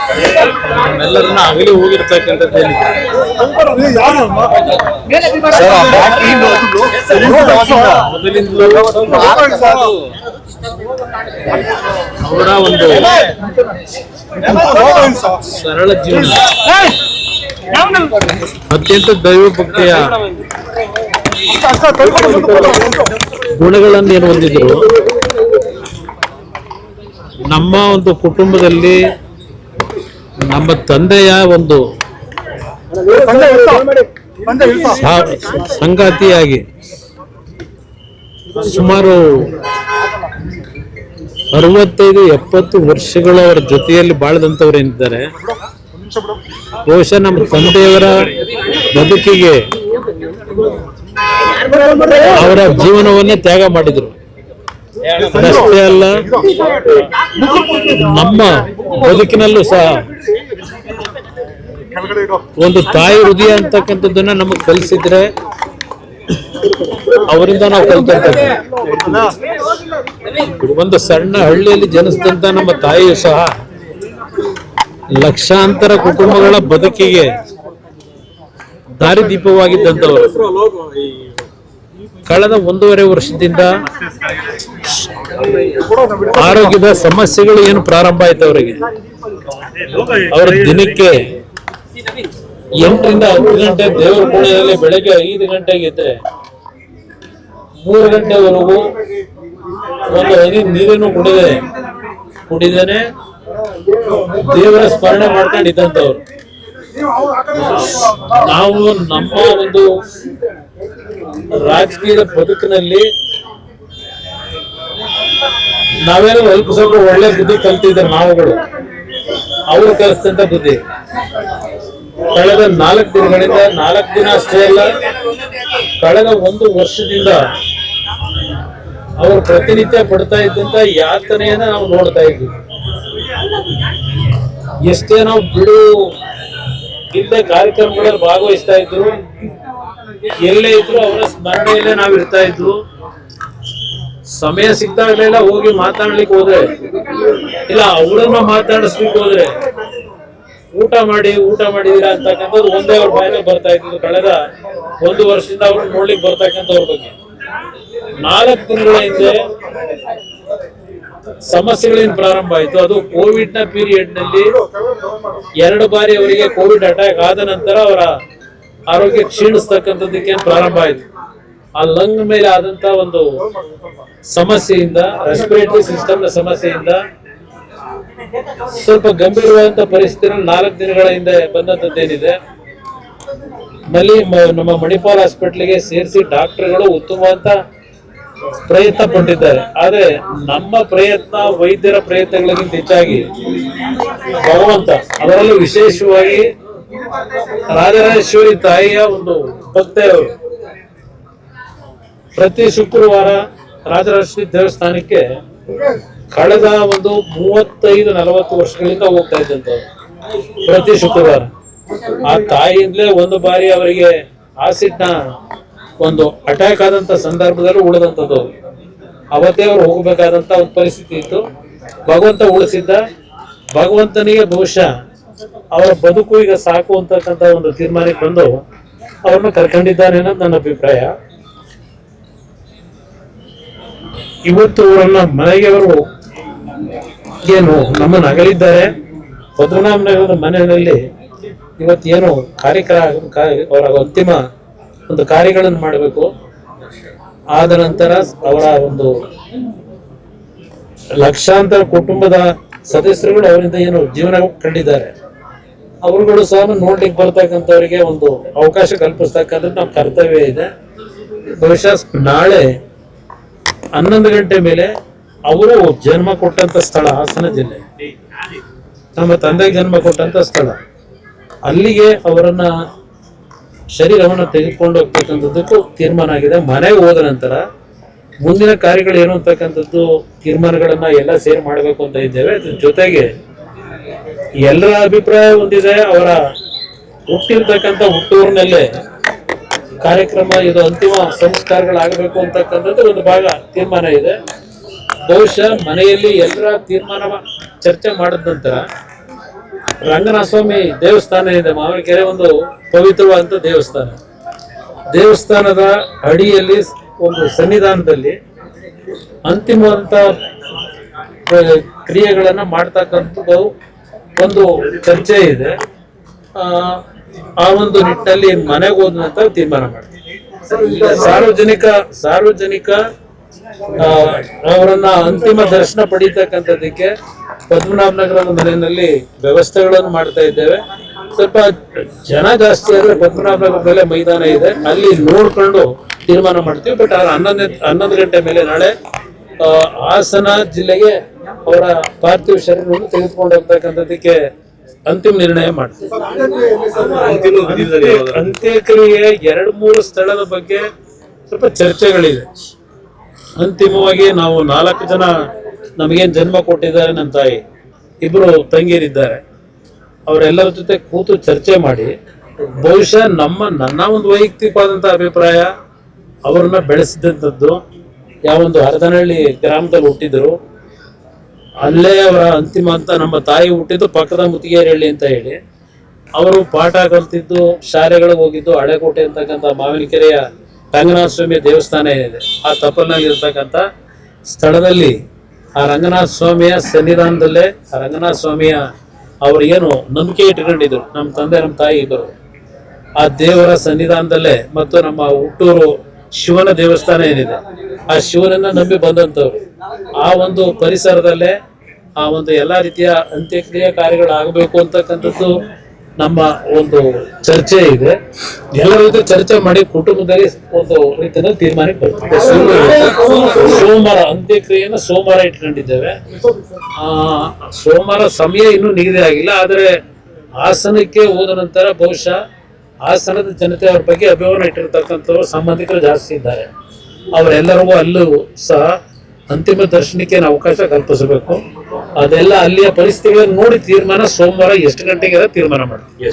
ನಮ್ಮೆಲ್ಲರನ್ನ ಅಗಲಿ ಹೋಗಿರ್ತಕ್ಕಂಥದ್ದು ಮೊದಲಿಂದಲೂ ಅವರ ಒಂದು ಸರಳ ಜೀವನ, ಅತ್ಯಂತ ದೈವ ಭಕ್ತಿಯ ಗುಣಗಳನ್ನು ಏನು ಹೊಂದಿದ್ರು. ನಮ್ಮ ಒಂದು ಕುಟುಂಬದಲ್ಲಿ ನಮ್ಮ ತಂದೆಯ ಒಂದು ಸಂಗಾತಿಯಾಗಿ ಸುಮಾರು 65-70 ವರ್ಷಗಳು ಅವರ ಜೊತೆಯಲ್ಲಿ ಬಾಳದಂತವ್ರು ಏನಿದ್ದಾರೆ, ಬಹುಶಃ ನಮ್ಮ ತಂದೆಯವರ ಬದುಕಿಗೆ ಅವರ ಜೀವನವನ್ನೇ ತ್ಯಾಗ ಮಾಡಿದ್ರು. ಅಷ್ಟೇ ಅಲ್ಲ, ನಮ್ಮ ಬದುಕಿನಲ್ಲೂ ಸಹ ಒಂದು ತಾಯಿ ಹೃದಯ ಅಂತಕ್ಕಂಥದ್ದನ್ನ ನಮಗೆ ಕಲಿಸಿದ್ರೆ ಅವರಿಂದ ನಾವು ಕಲ್ತಂತದ್ದು. ಒಂದು ಸಣ್ಣ ಹಳ್ಳಿಯಲ್ಲಿ ಜನಿಸಿದಂತ ನಮ್ಮ ತಾಯಿಯು ಸಹ ಲಕ್ಷಾಂತರ ಕುಟುಂಬಗಳ ಬದುಕಿಗೆ ದಾರಿದೀಪವಾಗಿದ್ದಂಥವರು. ಕಳೆದ 1.5 ವರ್ಷದಿಂದ ಆರೋಗ್ಯದ ಸಮಸ್ಯೆಗಳು ಏನು ಪ್ರಾರಂಭ ಆಯ್ತು ಅವರಿಗೆ. ಅವರ ದಿನಕ್ಕೆ 8ರಿಂದ 10 ಗಂಟೆ ದೇವರ ಕೋಣೆಯಲ್ಲಿ ಬೆಳಗ್ಗೆ 5 ಗಂಟೆಗೆ ಇದ್ರೆ 3 ಗಂಟೆವರೆಗೂ ಒಂದು ಹನಿ ನೀರನ್ನು ಕುಡಿದೇನೆ ದೇವರ ಸ್ಮರಣೆ ಮಾಡ್ಕೊಂಡಿದ್ದಂಥವ್ರು. ನಾವು ನಮ್ಮ ಒಂದು ರಾಜಕೀಯದ ಬದುಕಿನಲ್ಲಿ ನಾವೇನೋ ಸ್ವಲ್ಪ ಸ್ವಲ್ಪ ಒಳ್ಳೆ ಬುದ್ಧಿ ಕಲ್ತಿದ್ದಾರೆ ನಾವುಗಳು, ಅವ್ರು ಕಲಿಸಿದಂತ ಬುದ್ಧಿ. ಕಳೆದ 4 ದಿನಗಳಿಂದ 4 ದಿನ ಅಷ್ಟೇ ಅಲ್ಲ, ಕಳೆದ 1 ವರ್ಷದಿಂದ ಅವರು ಪ್ರತಿನಿತ್ಯ ಪಡ್ತಾ ಇದ್ದಂತ ಯಾತನೆಯನ್ನ ನಾವು ನೋಡ್ತಾ ಇದ್ವಿ. ಎಷ್ಟೇ ನಾವು ಬಿಡು ಇಲ್ಲದೆ ಕಾರ್ಯಕ್ರಮಗಳಲ್ಲಿ ಭಾಗವಹಿಸ್ತಾ ಇದ್ರು, ಎಲ್ಲೇ ಇದ್ರು ಅವರ ಸ್ಮರಣೆಯಲ್ಲೇ ನಾವು ಇರ್ತಾ ಇದ್ವು. ಸಮಯ ಸಿಕ್ತಾಗಲೆಲ್ಲ ಹೋಗಿ ಮಾತಾಡ್ಲಿಕ್ಕೆ ಹೋದ್ರೆ, ಇಲ್ಲ ಅವರನ್ನ ಮಾತಾಡಿಸ್ಲಿಕ್ಕೆ ಹೋದ್ರೆ ಊಟ ಮಾಡಿದೀರಾ ಅಂತಕ್ಕಂಥದ್ದು ಒಂದೇ ಅವ್ರ ಬಾಯಿಗೆ ಬರ್ತಾ ಇದ್ದು. ಕಳೆದ 1 ವರ್ಷದಿಂದ ಅವ್ರನ್ನ ನೋಡ್ಲಿಕ್ಕೆ ಬರ್ತಕ್ಕಂಥವ್ರ ಬಗ್ಗೆ 4 ದಿನಗಳ ಹಿಂದೆ ಸಮಸ್ಯೆಗಳೇನು ಪ್ರಾರಂಭ ಆಯ್ತು. ಅದು ಕೋವಿಡ್ ನ ಪೀರಿಯಡ್ ನಲ್ಲಿ 2 ಬಾರಿ ಅವರಿಗೆ ಕೋವಿಡ್ ಅಟ್ಯಾಕ್ ಆದ ನಂತರ ಅವರ ಆರೋಗ್ಯ ಕ್ಷೀಣಿಸ್ತಕ್ಕಂಥದ್ದಕ್ಕೆ ಪ್ರಾರಂಭ ಆಯ್ತು. ಆ ಲಂಗ್ ಮೇಲೆ ಆದಂತ ಒಂದು ಸಮಸ್ಯೆಯಿಂದ, ರೆಸ್ಪಿರೇಟರಿ ಸಿಸ್ಟಮ್ ನ ಸಮಸ್ಯೆಯಿಂದ ಸ್ವಲ್ಪ ಗಂಭೀರವಾದಂತ ಪರಿಸ್ಥಿತಿಯಲ್ಲಿ 4 ದಿನಗಳ ಹಿಂದೆ ಬಂದಂತದ್ದೇನಿದೆ. ನಮ್ಮ ಮಣಿಪಾಲ್ ಹಾಸ್ಪಿಟಲ್ಗೆ ಸೇರಿಸಿ ಡಾಕ್ಟರ್ಗಳು ಉತ್ತಮವಾದ ಪ್ರಯತ್ನ ಪಟ್ಟಿದ್ದಾರೆ. ಆದ್ರೆ ನಮ್ಮ ಪ್ರಯತ್ನ, ವೈದ್ಯರ ಪ್ರಯತ್ನಗಳಿಗಿಂತ ಹೆಚ್ಚಾಗಿ ಭಗವಂತ, ಅದರಲ್ಲೂ ವಿಶೇಷವಾಗಿ ರಾಜರಾಜೇಶ್ವರಿ ತಾಯಿಯ ಒಂದು ಭಕ್ತೆಯವರು ಪ್ರತಿ ಶುಕ್ರವಾರ ರಾಜರಾಜೇಶ್ವರಿ ದೇವಸ್ಥಾನಕ್ಕೆ ಕಳೆದ ಒಂದು 35-40 ವರ್ಷಗಳಿಂದ ಹೋಗ್ತಾ ಇದ್ದಂಥವ್ರು. ಪ್ರತಿ ಶುಕ್ರವಾರ ಆ ತಾಯಿಯಿಂದಲೇ 1 ಬಾರಿ ಅವರಿಗೆ ಆಸಿಡ್ ನ ಒಂದು ಅಟ್ಯಾಕ್ ಆದಂತ ಸಂದರ್ಭದಲ್ಲಿ ಉಳಿದಂಥದ್ದು. ಅವತ್ತೇ ಅವರು ಹೋಗ್ಬೇಕಾದಂತ ಒಂದು ಪರಿಸ್ಥಿತಿ ಇತ್ತು. ಭಗವಂತ ಉಳಿಸಿದ್ದ. ಭಗವಂತನಿಗೆ ಬಹುಶಃ ಅವರ ಬದುಕು ಈಗ ಸಾಕು ಅಂತಕ್ಕಂಥ ಒಂದು ತೀರ್ಮಾನಕ್ಕೆ ಬಂದು ಅವ್ರನ್ನ ಕರ್ಕೊಂಡಿದ್ದಾನೆ ಅನ್ನೋದು ನನ್ನ ಅಭಿಪ್ರಾಯ. ಇವತ್ತು ಅವರನ್ನ ಮನೆಗೆ ಅವರು ಏನು ನಮ್ಮನ್ನು ಅಗಲಿದ್ದಾರೆ. ಪದ್ಮನಾಭನಗರದ ಮನೆಯಲ್ಲಿ ಇವತ್ತೇನು ಅವರ ಅಂತಿಮ ಒಂದು ಕಾರ್ಯಗಳನ್ನು ಮಾಡಬೇಕು. ಆದ ನಂತರ ಅವರ ಒಂದು ಲಕ್ಷಾಂತರ ಕುಟುಂಬದ ಸದಸ್ಯರುಗಳು ಅವರಿಂದ ಏನು ಜೀವನ ಕಂಡಿದ್ದಾರೆ, ಅವರುಗಳು ಸಹ ನೋಡ್ಲಿಕ್ಕೆ ಬರ್ತಕ್ಕಂಥವರಿಗೆ ಒಂದು ಅವಕಾಶ ಕಲ್ಪಿಸ್ತಕ್ಕಂಥದ್ದು ನಮ್ಮ ಕರ್ತವ್ಯ ಇದೆ. ಬಹುಶಃ ನಾಳೆ 11 ಗಂಟೆ ಮೇಲೆ ಅವರು ಜನ್ಮ ಕೊಟ್ಟಂತ ಸ್ಥಳ ಹಾಸನ ಜಿಲ್ಲೆ, ನಮ್ಮ ತಂದೆ ಜನ್ಮ ಕೊಟ್ಟಂತ ಸ್ಥಳ, ಅಲ್ಲಿಗೆ ಅವರನ್ನ ಶರೀರವನ್ನು ತೆಗೆದುಕೊಂಡು ಹೋಗ್ತಕ್ಕಂಥದ್ದಕ್ಕೂ ತೀರ್ಮಾನ ಆಗಿದೆ. ಮನೆಗೆ ಹೋದ ನಂತರ ಮುಂದಿನ ಕಾರ್ಯಗಳು ಏನು ಅಂತಕ್ಕಂಥದ್ದು ತೀರ್ಮಾನಗಳನ್ನ ಎಲ್ಲ ಸೇರಿ ಮಾಡಬೇಕು ಅಂತ ಇದ್ದೇವೆ. ಜೊತೆಗೆ ಎಲ್ಲರ ಅಭಿಪ್ರಾಯ ಹೊಂದಿದೆ. ಅವರ ಹುಟ್ಟಿರ್ತಕ್ಕಂಥ ಹುಟ್ಟೂರಿನಲ್ಲೇ ಕಾರ್ಯಕ್ರಮ, ಇದು ಅಂತಿಮ ಸಂಸ್ಕಾರಗಳಾಗಬೇಕು ಅಂತಕ್ಕಂಥದ್ದು ಒಂದು ಭಾಗ ತೀರ್ಮಾನ ಇದೆ. ಬಹುಶಃ ಮನೆಯಲ್ಲಿ ಎಲ್ಲರ ತೀರ್ಮಾನ ಚರ್ಚೆ ಮಾಡಿದ ನಂತರ ರಂಗನಾಥ ಸ್ವಾಮಿ ದೇವಸ್ಥಾನ ಇದೆ. ಮಾವಿನಕೆರೆ ಒಂದು ಪವಿತ್ರವಾದಂಥ ದೇವಸ್ಥಾನ. ದೇವಸ್ಥಾನದ ಅಡಿಯಲ್ಲಿ ಒಂದು ಸನ್ನಿಧಾನದಲ್ಲಿ ಅಂತಿಮವಾದಂಥ ಕ್ರಿಯೆಗಳನ್ನು ಮಾಡ್ತಕ್ಕಂಥದ್ದು ಒಂದು ಚರ್ಚೆ ಇದೆ. ಆ ಒಂದು ನಿಟ್ಟಿನಲ್ಲಿ ಮನೆಗೆ ಹೋದ ನಂತರ ತೀರ್ಮಾನ ಮಾಡ್ತೀವಿ. ಸಾರ್ವಜನಿಕ ಅವರನ್ನ ಅಂತಿಮ ದರ್ಶನ ಪಡೀತಕ್ಕಂಥದ್ದಕ್ಕೆ ಪದ್ಮನಾಭನಗರದ ಮನೆಯಲ್ಲಿ ವ್ಯವಸ್ಥೆಗಳನ್ನು ಮಾಡ್ತಾ ಇದ್ದೇವೆ. ಸ್ವಲ್ಪ ಜನ ಜಾಸ್ತಿ ಆದ್ರೆ ಪದ್ಮನಾಭನಗರ ಮೇಲೆ ಮೈದಾನ ಇದೆ, ಅಲ್ಲಿ ನೋಡ್ಕೊಂಡು ತೀರ್ಮಾನ ಮಾಡ್ತೀವಿ. ಬಟ್ 11 ಗಂಟೆ ಮೇಲೆ ನಾಳೆ ಹಾಸನ ಜಿಲ್ಲೆಗೆ ಅವರ ಪಾರ್ಥಿವ ಶರೀರವನ್ನು ತೆಗೆದುಕೊಂಡು ಹೋಗ್ತಕ್ಕಂಥದ್ದಕ್ಕೆ ಅಂತಿಮ ನಿರ್ಣಯ ಮಾಡ್ತೀವಿ. ಅಂತ್ಯಕ್ರಿಯೆ 2-3 ಸ್ಥಳದ ಬಗ್ಗೆ ಸ್ವಲ್ಪ ಚರ್ಚೆಗಳಿದೆ. ಅಂತಿಮವಾಗಿ ನಾವು 4 ಜನ ನಮಗೇನು ಜನ್ಮ ಕೊಟ್ಟಿದ್ದಾರೆ, ನನ್ನ ತಾಯಿ, 2 ತಂಗಿಯರಿದ್ದಾರೆ, ಅವರೆಲ್ಲರ ಜೊತೆ ಕೂತು ಚರ್ಚೆ ಮಾಡಿ ಬಹುಶಃ ನನ್ನ ಒಂದು ವೈಯಕ್ತಿಕವಾದಂಥ ಅಭಿಪ್ರಾಯ, ಅವ್ರನ್ನ ಬೆಳೆಸಿದಂಥದ್ದು ಯಾವೊಂದು ಹರದನಹಳ್ಳಿ ಗ್ರಾಮದಲ್ಲಿ ಹುಟ್ಟಿದ್ರು, ಅಲ್ಲೇ ಅವರ ಅಂತಿಮ ಅಂತ ನಮ್ಮ ತಾಯಿ ಹುಟ್ಟಿದ್ದು ಪಕ್ಕದ ಮುತ್ತಿಗೆರಹಳ್ಳಿ ಅಂತ ಹೇಳಿ, ಅವರು ಪಾಠ ಕಲ್ತಿದ್ದು, ಶಾಲೆಗಳಿಗೆ ಹೋಗಿದ್ದು ಹಳೆಕೋಟೆ ಅಂತಕ್ಕಂಥ ಮಾವಿನಕೆರೆಯ ರಂಗನಾಥ ಸ್ವಾಮಿ ದೇವಸ್ಥಾನ ಏನಿದೆ ಆ ತಪ್ಪಲಿನಲ್ಲಿ ಇರ್ತಕ್ಕಂಥ ಸ್ಥಳದಲ್ಲಿ ಆ ರಂಗನಾಥ ಸ್ವಾಮಿಯ ಸನ್ನಿಧಾನದಲ್ಲೇ ಆ ರಂಗನಾಥ ಸ್ವಾಮಿಯ ಅವರು ಏನು ನಂಬಿಕೆ ಇಟ್ಕೊಂಡಿದ್ರು, ನಮ್ಮ ತಂದೆ ನಮ್ಮ ತಾಯಿ ಇಬ್ಬರು, ಆ ದೇವರ ಸನ್ನಿಧಾನದಲ್ಲೇ ಮತ್ತು ನಮ್ಮ ಹುಟ್ಟೂರು ಶಿವನ ದೇವಸ್ಥಾನ ಏನಿದೆ ಆ ಶಿವನನ್ನ ನಂಬಿ ಬಂದಂಥವ್ರು, ಆ ಒಂದು ಪರಿಸರದಲ್ಲೇ ಆ ಒಂದು ಎಲ್ಲ ರೀತಿಯ ಅಂತ್ಯಕ್ರಿಯೆ ಕಾರ್ಯಗಳಾಗಬೇಕು ಅಂತಕ್ಕಂಥದ್ದು ನಮ್ಮ ಒಂದು ಚರ್ಚೆ ಇದೆ. ಎಲ್ಲರ ಜೊತೆ ಚರ್ಚೆ ಮಾಡಿ ಕುಟುಂಬದಲ್ಲಿ ಒಂದು ರೀತಿಯಲ್ಲಿ ತೀರ್ಮಾನಕ್ಕೆ ಬರ್ತದೆ. ಸೋಮವಾರ ಅಂತ್ಯಕ್ರಿಯೆಯನ್ನು ಸೋಮವಾರ ಇಟ್ಕೊಂಡಿದ್ದೇವೆ. ಸೋಮವಾರ ಸಮಯ ಇನ್ನೂ ನಿಗದಿ ಆಗಿಲ್ಲ. ಆದರೆ ಹಾಸನಕ್ಕೆ ಹೋದ ನಂತರ ಬಹುಶಃ ಹಾಸನದ ಜನತೆ ಅವ್ರ ಬಗ್ಗೆ ಅಭಿಮಾನ ಇಟ್ಟಿರ್ತಕ್ಕಂಥವ್ರು ಸಂಬಂಧಿಕರು ಜಾಸ್ತಿ ಇದ್ದಾರೆ. ಅವರೆಲ್ಲರಿಗೂ ಅಲ್ಲೂ ಸಹ ಅಂತಿಮ ದರ್ಶನಕ್ಕೆ ಅವಕಾಶ ಕಲ್ಪಿಸಬೇಕು. ಅದೆಲ್ಲ ಅಲ್ಲಿಯ ಪರಿಸ್ಥಿತಿಗಳನ್ನು ನೋಡಿ ತೀರ್ಮಾನ ಸೋಮವಾರ ಎಷ್ಟು ಗಂಟೆಗೆ ತೀರ್ಮಾನ ಮಾಡ್ತೀವಿ.